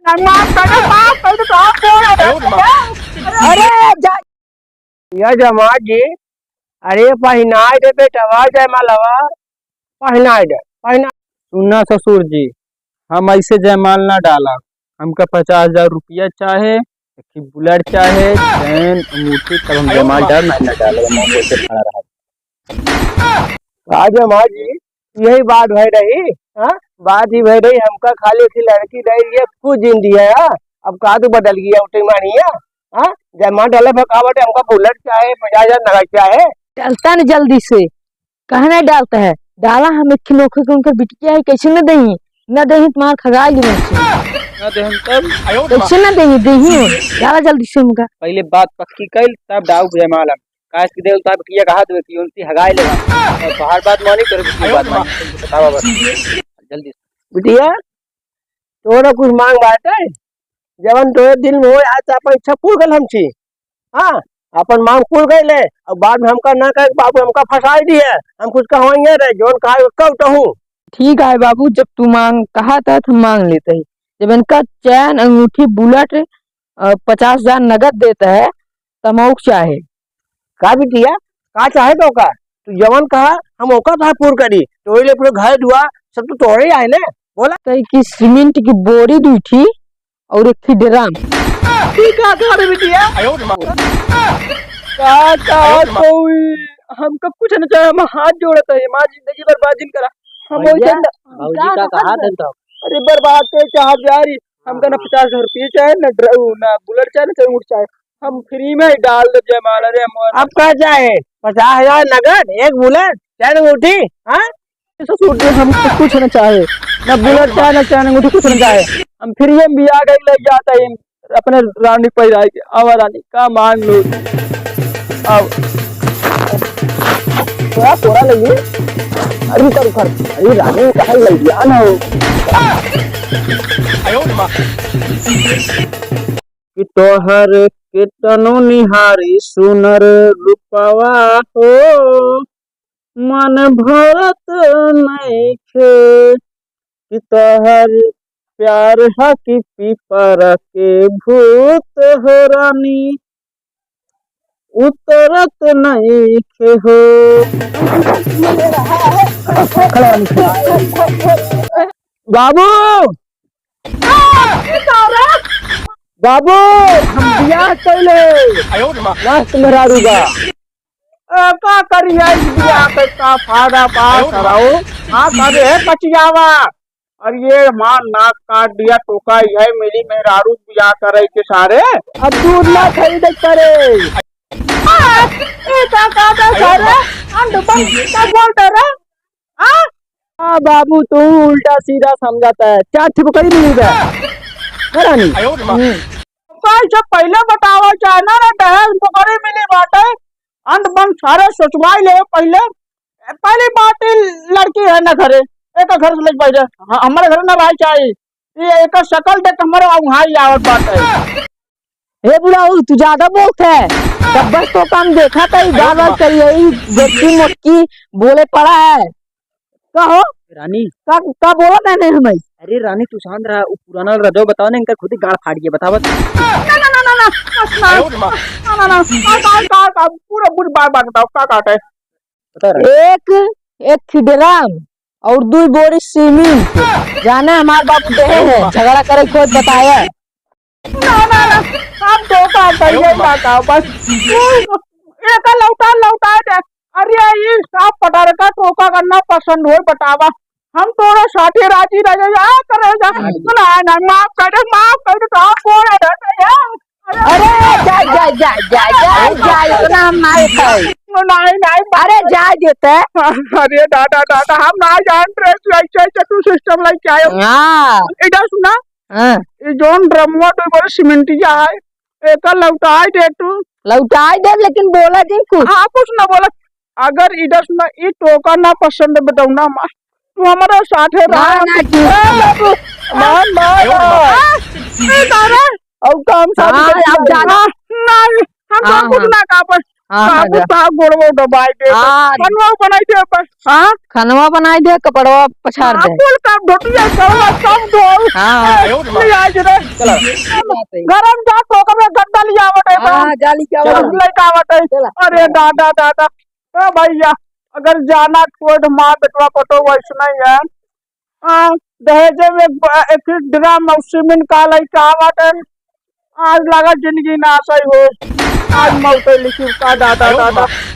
अरे या जमात जी, अरे पहनाए दे बेटवा जयमालवा, पहनाए दे पहना। सुनना ससुर जी, हम ऐसे जयमाल ना डाला। हमका 50,000 रुपया चाहे, एक बुलेट चाहे, चैन अंगूठी, तब हम जयमाल डाल ना डाले खड़ा रहा। जमात जी यही बात भय रही। हाँ बात ही भय रही, हमका खाली थी लड़की रही ये कुछ दिन दिया है। अब का तो बदल गया उठे मानिया। हाँ जयमाल डाले भकावट हमका बुलेट चाहे, 50,000 नगद चाहे। डालता न जल्दी से, कहना डालता है डाला हम एक किलो के उनकर बिटिया है, कैसे न दही न दही तुम्हार खगा ली ना दे हम तब कैसे न दही दही डाला जल्दी से उनका। पहले बात पक्की कैल तब डाउ जयमाल हम काश की देव तब किया कहा दे कि उनकी हगाई लेगा और बाहर बात मानी करो की बात मानी बतावा बस जल्दी बिटिया तोरा कुछ मांग बात है जवन तोरे दिल में हो आज अपन इच्छा पूर्ण गल हम छी। हाँ अपन मांग पूर्ण गई ले और बाद में हमका ना कहे बाबू हमका फंसा दिए, हम कुछ कहवाएंगे रे जोन कहा उसका उठहूँ। ठीक है बाबू, जब तू मांग कहा था तो मांग लेते ही। जब इनका चैन अंगूठी बुलेट 50,000 नगद देता है तमौक चाहे का बिटिया का चाहे तो का तू जवन कहा हम ओका था पूर्ण करी तो ले पूरे घर दुआ सब तो तोड़े आए ने बोला तो कि सीमेंट की बोरी दी थी और एक थी ड्रम। ठीक है कहा रे बिटिया हमका कुछ न चाहे, हम हाथ जोड़ता है मां जिंदगी बर्बाद दिन करा हम भौजी का कहा दन तो अरे बर्बाद से चाह जारी हमका ना 50,000 रुपये चाहे ना बुलेट चाहे ना चंगुट चाहे, हम फ्री में ही डाल दे जयमाल। अरे अब का चाहे 50,000 नगद एक बुलेट चैन अंगूठी। हाँ ससुर जी हम कुछ न चाहे, ना बुलेट चाहे ना चैन अंगूठी कुछ न चाहे, हम फ्री में भी आ गए लग जाता है अपने रानी पैदा के। आवा रानी का मांग लो अब थोड़ा थोड़ा लगी। अरे कर अरे रानी कहा लग गया ना हो कि तोहर के तनु निहारी सुनर रूपवा हो मन भरत नइखे कि तोहर प्यार है कि पीपर के भूत हो रानी उतरत नइखे हो। बाबू बाबू हम बियाह कैले लास्ट में रारूगा का करिए इस बियाह के का फायदा पास कराओ। हाँ करे है कचियावा और ये मां नाक काट दिया टोका है मेरी मेहरारू बियाह करे के सारे अब दूध ना खरीद करे हाँ बाबू तू उल्टा सीधा समझाता है, क्या ठिपकड़ी मिलेगा रानी पहले बतावा चाहे ना दहेज पकड़े मिली बात है अंत बंद सारे सोचवाई ले। पहले पहली बात लड़की है ना घरे एक घर से लेके बैठे हमारे घर ना भाई चाहिए ये एक शकल देख हमारे वहाँ आवत बात है। हे बुलाऊ तू ज्यादा बोलता है, तब बस तो काम देखा था बार बार करिए देखी मोटकी बोले पड़ा है। कहो रानी का बोला मैंने हमें। अरे रानी तू शांत रहा, पुराना रजो बताओ ना इनका खुद ही गाड़ फाड़ गया बताओ पूरा बुरी बात बताओ का काटे एक ड्रम और 2 बोरी सीमेंट जाना हमारे बाबू दे है झगड़ा करे कोई बताया ना हम तो का करिए बताओ बस एक लौटा दे। अरे ये साफ पटार का टोका करना पसंद हो बतावा हम तोरा साथे राजी रह जा करे जा ना माफ कर तो बोल रहे अरे जा इतना हम नहीं खाए नहीं अरे जा देते अरे दादा हम ना जान रहे तू सिस्टम लाइक क्या है। हां इधर सुना हां ये जोन ड्रमवा तो बड़े सीमेंटिया है एक लौटाई दे तू लौटाई दे लेकिन बोला जी कुछ। हाँ कुछ ना बोला अगर इधर सुना ये टोका ना पसंद बताऊ ना तू हमारा साथ है और काम साथ अब जाना नहीं हम कुछ ना का हाँ हाँ बाबू जा। का गोड़वो दबाई दे हाँ। बनवा बनाई दे पर हाँ खनवा बनाई दे कपड़वा पछाड़ दे। कुल काम धोतिया करवा सब धो हाँ ले आज रे गरम जा टोक में गद्दा लिया आवटे हाँ जाली क्या चल लाइट आवटे अरे दादा दादा ओ भैया अगर जाना कोड मां बेटवा पटो वैसना ही है दहेज में एक ड्राम सीमेंट का लाइट आवटे आज लगा जिंदगी ना सही हो आज मौत लिखी का दादा दादा